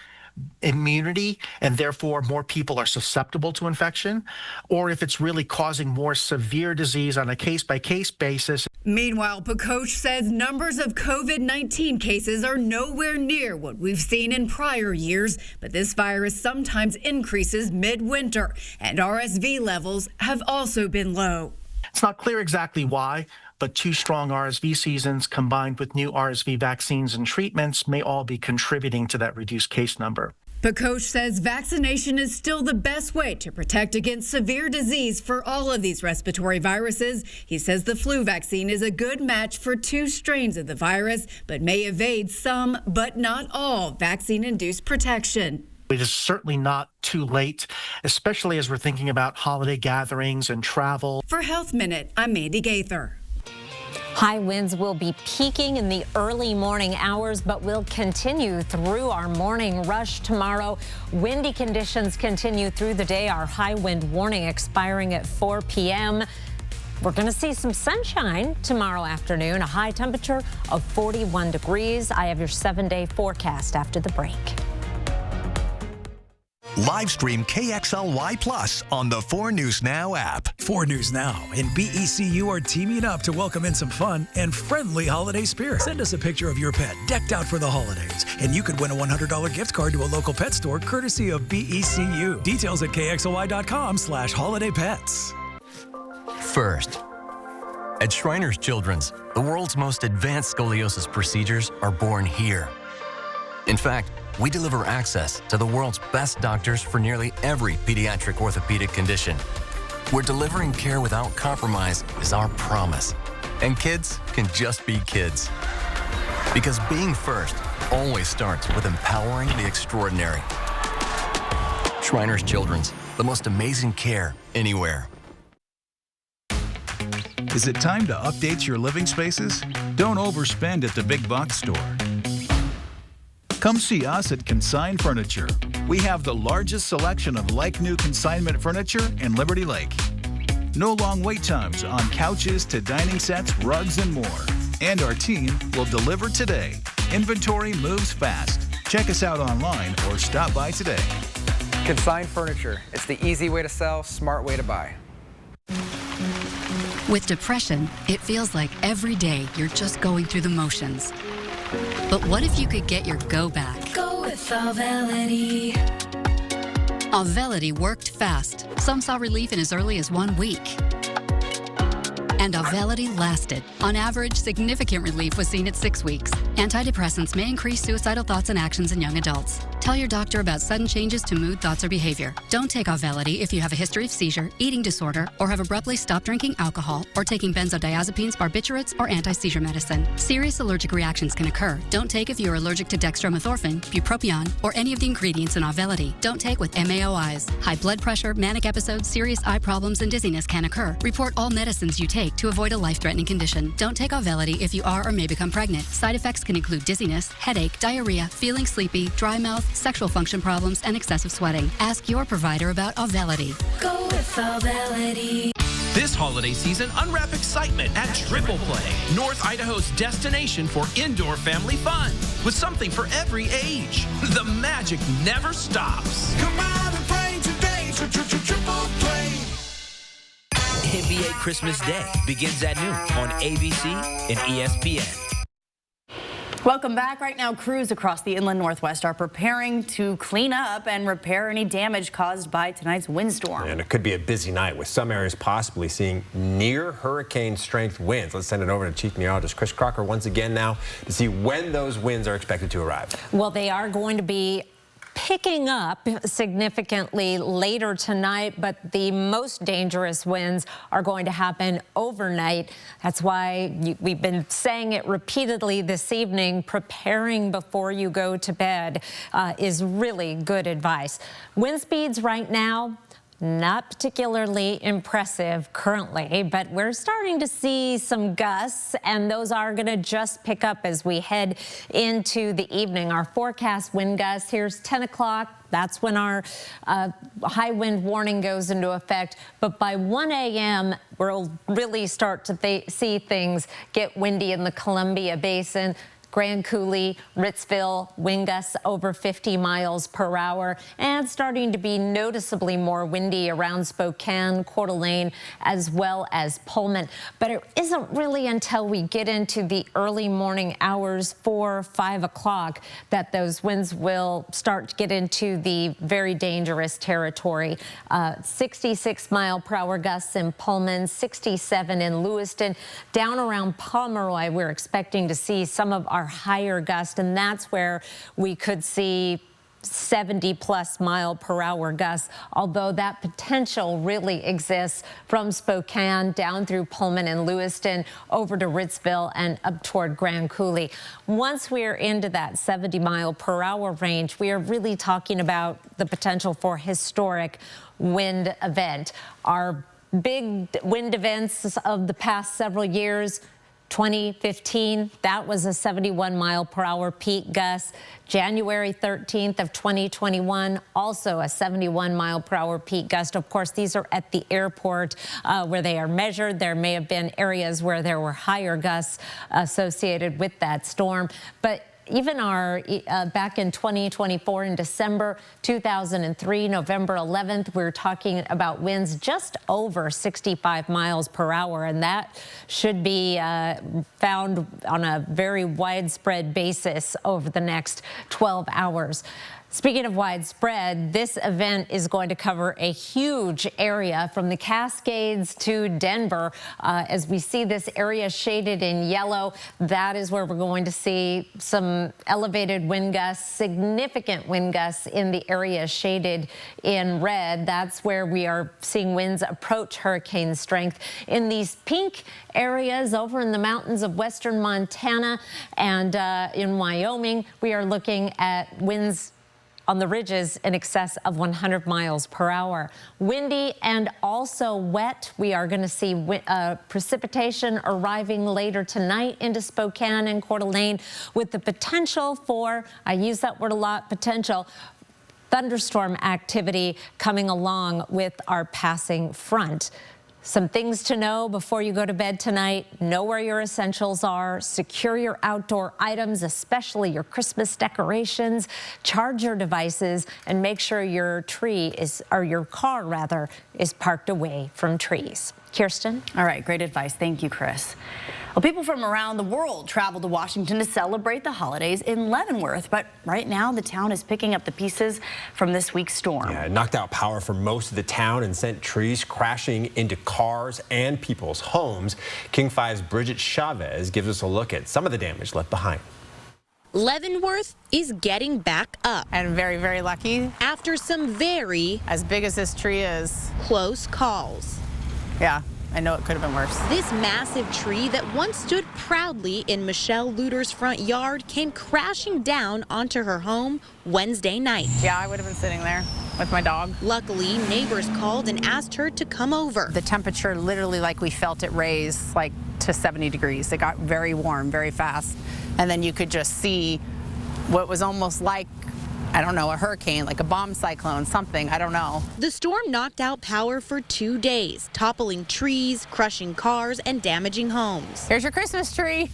immunity and therefore more people are susceptible to infection, or if it's really causing more severe disease on a case-by-case basis. Meanwhile, Pakosh says numbers of COVID-19 cases are nowhere near what we've seen in prior years, but this virus sometimes increases midwinter, and RSV levels have also been low. It's not clear exactly why, but 2 strong RSV seasons combined with new RSV vaccines and treatments may all be contributing to that reduced case number. Pakosh says vaccination is still the best way to protect against severe disease for all of these respiratory viruses. He says the flu vaccine is a good match for 2 strains of the virus, but may evade some, but not all, vaccine-induced protection. It is certainly not too late, especially as we're thinking about holiday gatherings and travel. For Health Minute, I'm Mandy Gaither. High winds will be peaking in the early morning hours, but will continue through our morning rush tomorrow. Windy conditions continue through the day. Our high wind warning expiring at 4 p.m. We're going to see some sunshine tomorrow afternoon, a high temperature of 41 degrees. I have your 7-day forecast after the break. Live stream KXLY Plus on the 4 News Now app. 4 News Now and BECU are teaming up to welcome in some fun and friendly holiday spirit. Send us a picture of your pet decked out for the holidays, and you could win a $100 gift card to a local pet store courtesy of BECU. Details at KXLY.com/holidaypets. First, at Shriners Children's, the world's most advanced scoliosis procedures are born here. In fact, we deliver access to the world's best doctors for nearly every pediatric orthopedic condition. We're delivering care without compromise is our promise. And kids can just be kids. Because being first always starts with empowering the extraordinary. Shriners Children's, the most amazing care anywhere. Is it time to update your living spaces? Don't overspend at the big box store. Come see us at Consign Furniture. We have the largest selection of like-new consignment furniture in Liberty Lake. No long wait times on couches to dining sets, rugs, and more. And our team will deliver today. Inventory moves fast. Check us out online or stop by today. Consign Furniture. It's the easy way to sell, smart way to buy. With depression, it feels like every day you're just going through the motions. But what if you could get your go back? Go with Auvelity. Auvelity worked fast. Some saw relief in as early as 1 week. And Auvelity lasted. On average, significant relief was seen at 6 weeks. Antidepressants may increase suicidal thoughts and actions in young adults. Tell your doctor about sudden changes to mood, thoughts, or behavior. Don't take Auvelity if you have a history of seizure, eating disorder, or have abruptly stopped drinking alcohol or taking benzodiazepines, barbiturates, or anti-seizure medicine. Serious allergic reactions can occur. Don't take if you're allergic to dextromethorphan, bupropion, or any of the ingredients in Auvelity. Don't take with MAOIs. High blood pressure, manic episodes, serious eye problems, and dizziness can occur. Report all medicines you take to avoid a life-threatening condition. Don't take Auvelity if you are or may become pregnant. Side effects can include dizziness, headache, diarrhea, feeling sleepy, dry mouth, sexual function problems, and excessive sweating. Ask your provider about Auvelity. Go with Auvelity. This holiday season, unwrap excitement at Triple Play, North Idaho's destination for indoor family fun, with something for every age. The magic never stops. Come out and play today, Triple Play. NBA Christmas Day begins at noon on ABC and ESPN. Welcome back. Right now, crews across the inland Northwest are preparing to clean up and repair any damage caused by tonight's windstorm. And it could be a busy night with some areas possibly seeing near hurricane strength winds. Let's send it over to Chief Meteorologist Chris Crocker once again now to see when those winds are expected to arrive. Well, they are going to be picking up significantly later tonight, but the most dangerous winds are going to happen overnight. That's why we've been saying it repeatedly this evening. Preparing before you go to bed is really good advice. Wind speeds right now, not particularly impressive currently, but we're starting to see some gusts, and those are going to just pick up as we head into the evening. Our forecast wind gusts, here's 10 o'clock. That's when our high wind warning goes into effect. But by 1 a.m., we'll really start to see things get windy in the Columbia Basin. Grand Coulee, Ritzville, wind gusts over 50 miles per hour, and starting to be noticeably more windy around Spokane, Coeur d'Alene, as well as Pullman. But it isn't really until we get into the early morning hours, 4 or 5 o'clock, that those winds will start to get into the very dangerous territory. 66 mile per hour gusts in Pullman, 67 in Lewiston. Down around Pomeroy, we're expecting to see some of our higher gusts, and that's where we could see 70+ mile per hour gusts, although that potential really exists from Spokane down through Pullman and Lewiston over to Ritzville and up toward Grand Coulee. Once we're into that 70 mile per hour range, we are really talking about the potential for historic wind event. Our big wind events of the past several years, 2015, that was a 71 mile per hour peak gust. January 13th of 2021, also a 71 mile per hour peak gust. Of course, these are at the airport where they are measured. There may have been areas where there were higher gusts associated with that storm. But even our back in 2024 in December 2003, November 11th, we're talking about winds just over 65 miles per hour, and that should be found on a very widespread basis over the next 12 hours. Speaking of widespread, this event is going to cover a huge area from the Cascades to Denver. As we see this area shaded in yellow, that is where we're going to see some elevated wind gusts, significant wind gusts in the area shaded in red. That's where we are seeing winds approach hurricane strength. In these pink areas over in the mountains of western Montana and in Wyoming, we are looking at winds on the ridges in excess of 100 miles per hour. Windy and also wet. We are going to see precipitation arriving later tonight into Spokane and Coeur d'Alene with the potential for, I use that word a lot, potential, thunderstorm activity coming along with our passing front. Some things to know before you go to bed tonight. Know where your essentials are. Secure your outdoor items, especially your Christmas decorations. Charge your devices and make sure your car rather, is parked away from trees. Kirsten? All right, great advice. Thank you, Chris. Well, people from around the world travel to Washington to celebrate the holidays in Leavenworth, but right now the town is picking up the pieces from this week's storm. Yeah, it knocked out power for most of the town and sent trees crashing into cars and people's homes. King 5's Bridget Chavez gives us a look at some of the damage left behind. Leavenworth is getting back up. And very, very lucky. After some very, as big as this tree is, close calls. Yeah, I know it could have been worse. This massive tree that once stood proudly in Michelle Luter's front yard came crashing down onto her home Wednesday night. Yeah, I would have been sitting there with my dog. Luckily, neighbors called and asked her to come over. The temperature, literally, like we felt it raise like to 70 degrees. It got very warm, very fast. And then you could just see what was almost like, I don't know, a hurricane, like a bomb cyclone, something, I don't know. The storm knocked out power for 2 days, toppling trees, crushing cars, and damaging homes. Here's your Christmas tree.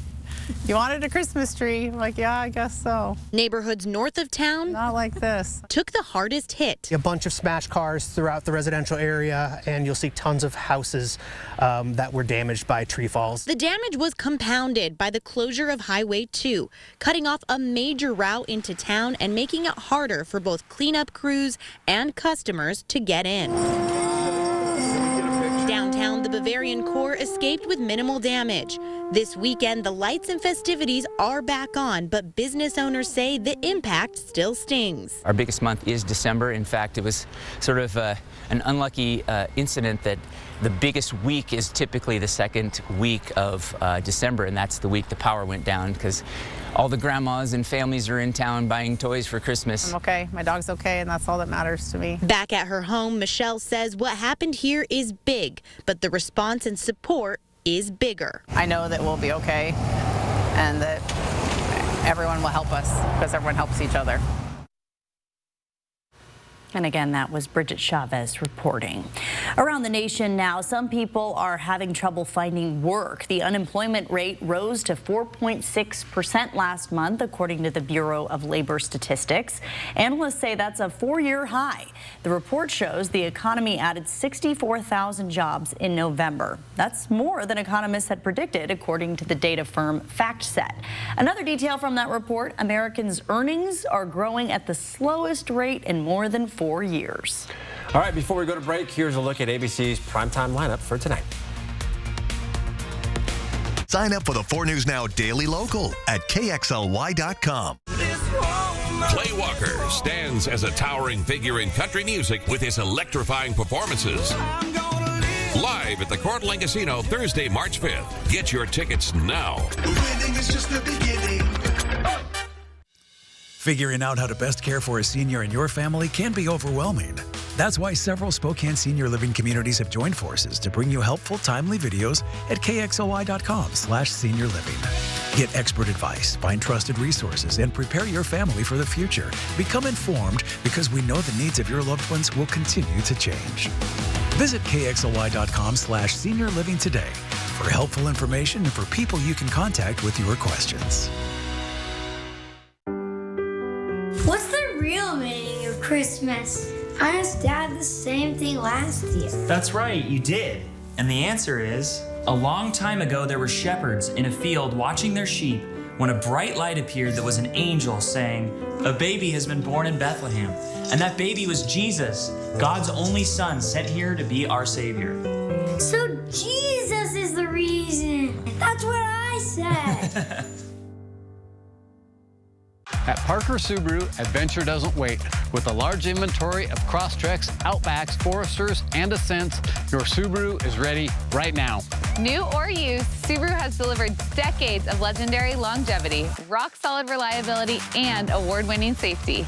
You wanted a Christmas tree? I'm like, yeah, I guess so. Neighborhoods north of town, not like this, took the hardest hit. A bunch of smashed cars throughout the residential area, and you'll see tons of houses that were damaged by tree falls. The damage was compounded by the closure of Highway 2, cutting off a major route into town and making it harder for both cleanup crews and customers to get in. Downtown, the Bavarian Core escaped with minimal damage. This weekend, the lights and festivities are back on, but business owners say the impact still stings. Our biggest month is December. In fact, it was sort of an unlucky incident that the biggest week is typically the second week of December, and that's the week the power went down because all the grandmas and families are in town buying toys for Christmas. I'm okay. My dog's okay, and that's all that matters to me. Back at her home, Michelle says what happened here is big, but the response and support is bigger. I know that we'll be okay and that everyone will help us because everyone helps each other. And again, that was Bridget Chavez reporting. Around the nation now, some people are having trouble finding work. The unemployment rate rose to 4.6% last month, according to the Bureau of Labor Statistics. Analysts say that's a 4-year high. The report shows the economy added 64,000 jobs in November. That's more than economists had predicted, according to the data firm FactSet. Another detail from that report, Americans' earnings are growing at the slowest rate in more than 4 years. All right, before we go to break, here's a look at ABC's primetime lineup for tonight. Sign up for the 4 News Now Daily Local at KXLY.com. Clay Walker stands as a towering figure in country music with his electrifying performances. Live at the Coeur d'Alene Casino Thursday, March 5th. Get your tickets now. Winning is just the beginning. Figuring out how to best care for a senior in your family can be overwhelming. That's why several Spokane senior living communities have joined forces to bring you helpful, timely videos at KXLY.com/senior living. Get expert advice, find trusted resources, and prepare your family for the future. Become informed because we know the needs of your loved ones will continue to change. Visit KXLY.com/senior living today for helpful information and for people you can contact with your questions. What's the real meaning of Christmas? I asked Dad the same thing last year. That's right, you did. And the answer is, a long time ago there were shepherds in a field watching their sheep when a bright light appeared that was an angel saying, "A baby has been born in Bethlehem." And that baby was Jesus, God's only son sent here to be our Savior. So Jesus is the reason. That's what I said. At Parker Subaru, adventure doesn't wait. With a large inventory of Crosstreks, Outbacks, Foresters, and Ascents, your Subaru is ready right now. New or used, Subaru has delivered decades of legendary longevity, rock-solid reliability, and award-winning safety.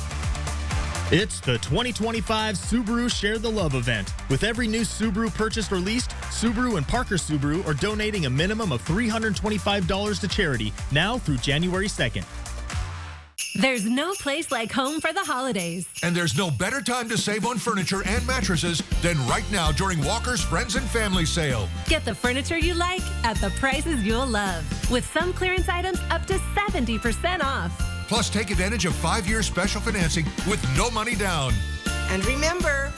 It's the 2025 Subaru Share the Love event. With every new Subaru purchased or leased, Subaru and Parker Subaru are donating a minimum of $325 to charity now through January 2nd. There's no place like home for the holidays. And there's no better time to save on furniture and mattresses than right now during Walker's Friends and Family Sale. Get the furniture you like at the prices you'll love. With some clearance items up to 70% off. Plus, take advantage of 5-year special financing with no money down. And remember,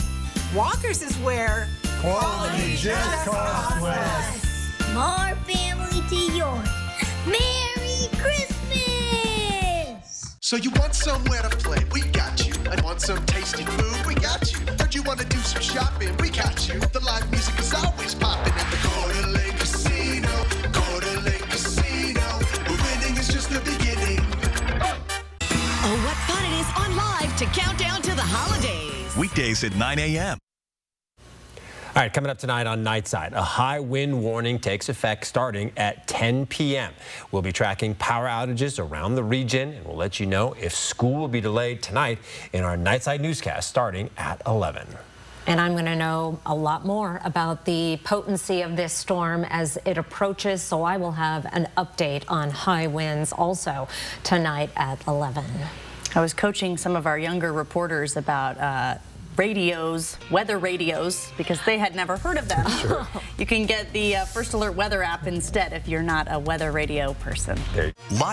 Walker's is where quality just costs less. More family to yours. Merry Christmas! So you want somewhere to play? We got you. And want some tasty food? We got you. Heard you want to do some shopping? We got you. The live music is always popping at the Coeur d'Alene Casino. Coeur d'Alene Casino. Winning is just the beginning. to count down to the holidays. Weekdays at 9 a.m. All right, coming up tonight on Nightside, a high wind warning takes effect starting at 10 p.m. We'll be tracking power outages around the region, and we'll let you know if school will be delayed tonight in our Nightside newscast starting at 11. And I'm going to know a lot more about the potency of this storm as it approaches, so I will have an update on high winds also tonight at 11. I was coaching some of our younger reporters about radios, weather radios, because they had never heard of them. Sure. You can get the First Alert weather app instead if you're not a weather radio person.